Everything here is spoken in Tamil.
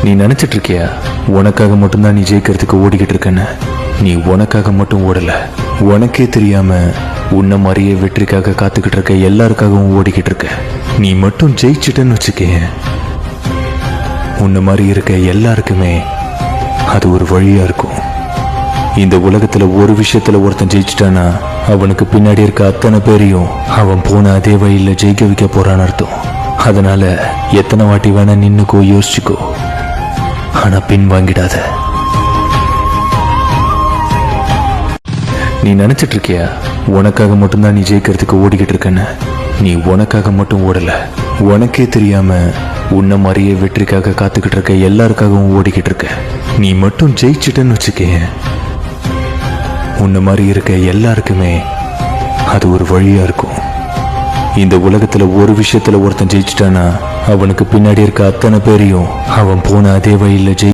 நீ நினைச்சிட்டு இருக்கியா உனக்காக மட்டும்தான் நீ ஜெயிக்கிறதுக்கு ஓடிக்கிட்டு இருக்கன்னு? நீ உனக்காக மட்டும் ஓடல, உனக்கே தெரியாம உன்ன மாதிரியே வெற்றிக்காக காத்துக்கிட்டு இருக்க எல்லாருக்காகவும் ஓடிக்கிட்டு இருக்க. நீ மட்டும் ஜெயிச்சிட்டன்னு வச்சுக்க, உன்ன மாதிரி இருக்க எல்லாருக்குமே அது ஒரு வழியா இருக்கும். இந்த உலகத்துல ஒரு விஷயத்துல ஒருத்தன் ஜெயிச்சிட்டானா அவனுக்கு பின்னாடி இருக்க அத்தனை பேரையும் அவன் போன அதே வழியில ஜெயிக்க வைக்க போறான்னு அர்த்தம். அதனால எத்தனை வாட்டி வேணா நின்னுக்கோ, யோசிச்சுக்கோ, ஆனா பின் வாங்கிடாத. நீ நினைச்சிட்டு இருக்கியா உனக்காக மட்டும்தான் நீ ஜெயிக்கிறதுக்கு ஓடிக்கிட்டு இருக்கன்னு? நீ உனக்காக மட்டும் ஓடல, உனக்கே தெரியாம உன்ன மாதிரியே வெற்றிக்காக காத்துக்கிட்டு இருக்க எல்லாருக்காகவும் ஓடிக்கிட்டு இருக்க. நீ மட்டும் ஜெயிச்சிட்டன்னு வச்சுக்க, உன்ன மாதிரி இருக்க எல்லாருக்குமே அது ஒரு வழியா இருக்கும். இந்த உலகத்துல ஒரு விஷயத்துல ஒருத்தன் ஜெயிச்சிட்டானா அவனுக்கு பின்னாடி இருக்க அத்தனை பேரையும் அவன் போன அதே வழியில